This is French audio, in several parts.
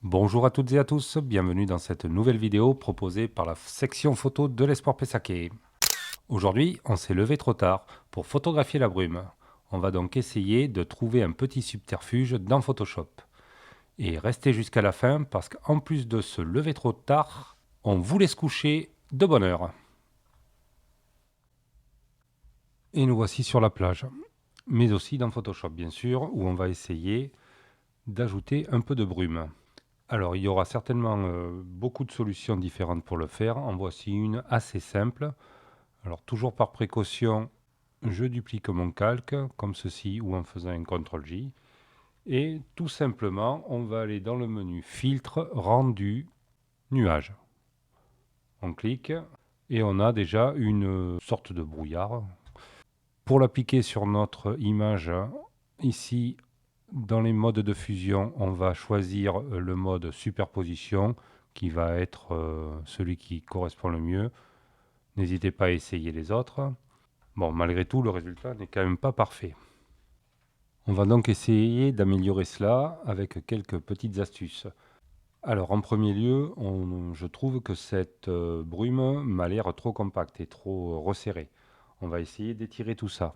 Bonjour à toutes et à tous, bienvenue dans cette nouvelle vidéo proposée par la section photo de l'Esport Pessaquet. Aujourd'hui, on s'est levé trop tard pour photographier la brume. On va donc essayer de trouver un petit subterfuge dans Photoshop. Et restez jusqu'à la fin parce qu'en plus de se lever trop tard, on voulait se coucher de bonne heure. Et nous voici sur la plage, mais aussi dans Photoshop bien sûr, où on va essayer d'ajouter un peu de brume. Alors, il y aura certainement beaucoup de solutions différentes pour le faire. En voici une assez simple. Alors, toujours par précaution, je duplique mon calque, comme ceci, ou en faisant un CTRL-J. Et tout simplement, on va aller dans le menu Filtre, Rendu, Nuage. On clique, et on a déjà une sorte de brouillard. Pour l'appliquer sur notre image, ici, dans les modes de fusion, on va choisir le mode superposition qui va être celui qui correspond le mieux. N'hésitez pas à essayer les autres. Bon, malgré tout, le résultat n'est quand même pas parfait. On va donc essayer d'améliorer cela avec quelques petites astuces. Alors, en premier lieu, je trouve que cette brume m'a l'air trop compacte et trop resserrée. On va essayer d'étirer tout ça.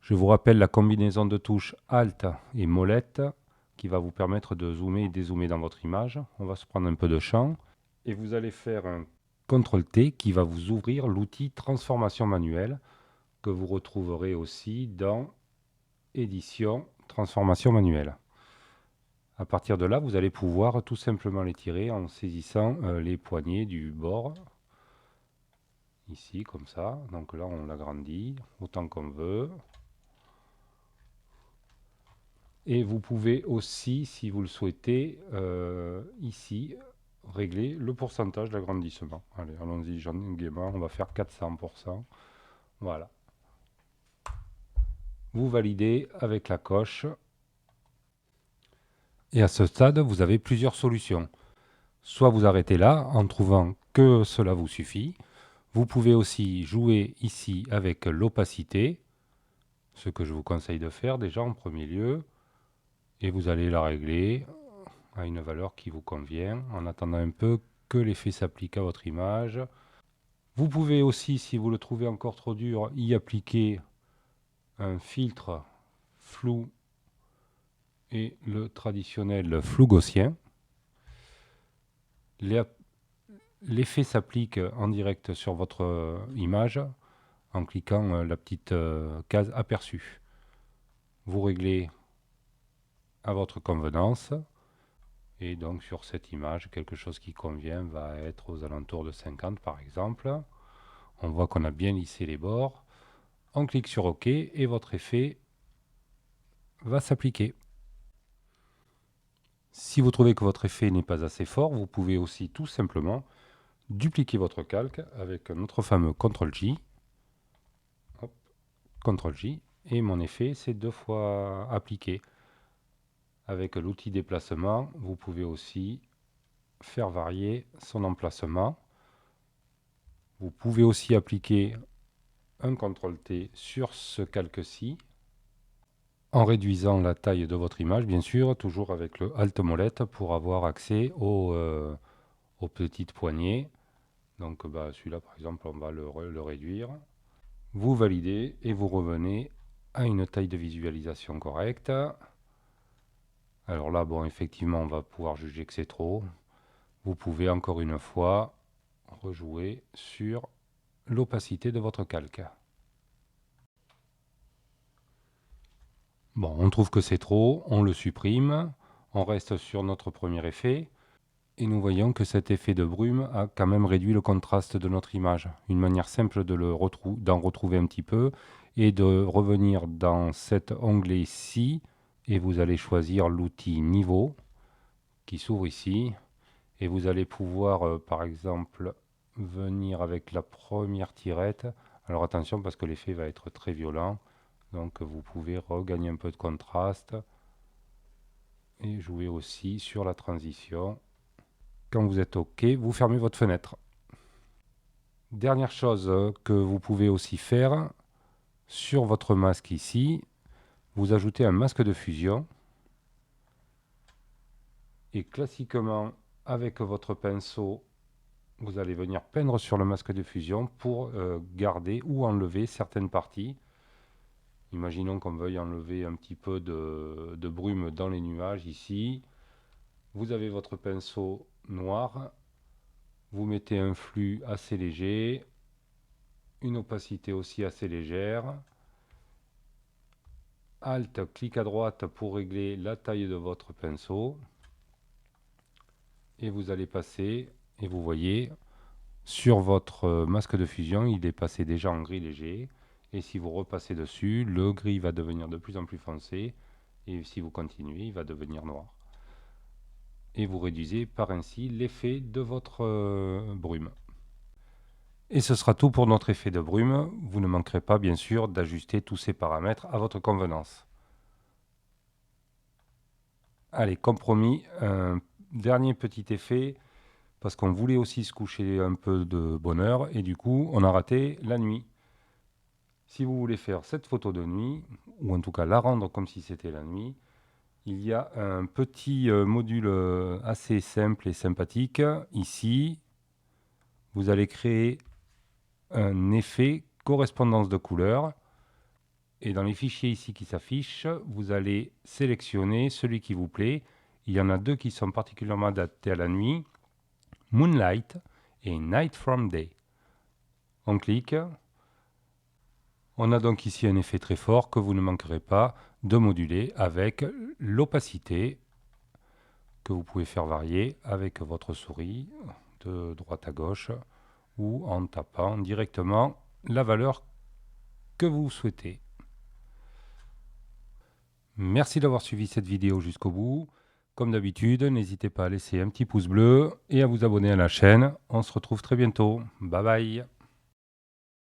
Je vous rappelle la combinaison de touches Alt et molette qui va vous permettre de zoomer et dézoomer dans votre image. On va se prendre un peu de champ et vous allez faire un CTRL-T qui va vous ouvrir l'outil transformation manuelle que vous retrouverez aussi dans édition transformation manuelle. À partir de là, vous allez pouvoir tout simplement l'étirer en saisissant les poignées du bord, ici comme ça. Donc là, on l'agrandit autant qu'on veut. Et vous pouvez aussi, si vous le souhaitez, ici, régler le pourcentage d'agrandissement. Allez, allons-y gaiement, on va faire 400%. Voilà. Vous validez avec la coche. Et à ce stade, vous avez plusieurs solutions. Soit vous arrêtez là en trouvant que cela vous suffit. Vous pouvez aussi jouer ici avec l'opacité, ce que je vous conseille de faire déjà en premier lieu. Et vous allez la régler à une valeur qui vous convient, en attendant un peu que l'effet s'applique à votre image. Vous pouvez aussi, si vous le trouvez encore trop dur, y appliquer un filtre flou et le traditionnel flou gaussien. L'effet s'applique en direct sur votre image en cliquant la petite case aperçu. Vous réglez à votre convenance. Et donc sur cette image, quelque chose qui convient va être aux alentours de 50 par exemple. On voit qu'on a bien lissé les bords. On clique sur OK et votre effet va s'appliquer. Si vous trouvez que votre effet n'est pas assez fort, vous pouvez aussi tout simplement dupliquer votre calque avec notre fameux CTRL-J. CTRL-J et mon effet c'est 2 fois appliqué. Avec l'outil déplacement, vous pouvez aussi faire varier son emplacement. Vous pouvez aussi appliquer un CTRL-T sur ce calque-ci en réduisant la taille de votre image, bien sûr, toujours avec le Alt molette pour avoir accès aux petites poignées. Donc celui-là, par exemple, on va le réduire. Vous validez et vous revenez à une taille de visualisation correcte. Alors là, bon, effectivement, on va pouvoir juger que c'est trop. Vous pouvez encore une fois rejouer sur l'opacité de votre calque. Bon, on trouve que c'est trop, on le supprime, on reste sur notre premier effet, et nous voyons que cet effet de brume a quand même réduit le contraste de notre image. Une manière simple d'en retrouver un petit peu, et de revenir dans cet onglet-ci, et vous allez choisir l'outil niveau, qui s'ouvre ici, et vous allez pouvoir, par exemple, venir avec la première tirette. Alors attention, parce que l'effet va être très violent. Donc vous pouvez regagner un peu de contraste et jouer aussi sur la transition. Quand vous êtes OK, vous fermez votre fenêtre. Dernière chose que vous pouvez aussi faire, sur votre masque ici, vous ajoutez un masque de fusion Et classiquement, avec votre pinceau, vous allez venir peindre sur le masque de fusion pour garder ou enlever certaines parties. Imaginons qu'on veuille enlever un petit peu de brume dans les nuages ici. Vous avez votre pinceau noir, vous mettez un flux assez léger, une opacité aussi assez légère. Alt, clic à droite pour régler la taille de votre pinceau. Et vous allez passer, et vous voyez, sur votre masque de fusion, il est passé déjà en gris léger. Et si vous repassez dessus, le gris va devenir de plus en plus foncé. Et si vous continuez, il va devenir noir. Et vous réduisez par ainsi l'effet de votre brume. Et ce sera tout pour notre effet de brume. Vous ne manquerez pas, bien sûr, d'ajuster tous ces paramètres à votre convenance. Allez, compromis, un dernier petit effet, parce qu'on voulait aussi se coucher un peu de bonne heure, et du coup, on a raté la nuit. Si vous voulez faire cette photo de nuit, ou en tout cas la rendre comme si c'était la nuit, il y a un petit module assez simple et sympathique. Ici, vous allez créer un effet correspondance de couleurs. Et dans les fichiers ici qui s'affichent, vous allez sélectionner celui qui vous plaît. Il y en a deux qui sont particulièrement adaptés à la nuit, Moonlight et Night from Day. On clique. On a donc ici un effet très fort que vous ne manquerez pas de moduler avec l'opacité que vous pouvez faire varier avec votre souris de droite à gauche ou en tapant directement la valeur que vous souhaitez. Merci d'avoir suivi cette vidéo jusqu'au bout. Comme d'habitude, n'hésitez pas à laisser un petit pouce bleu et à vous abonner à la chaîne. On se retrouve très bientôt. Bye bye.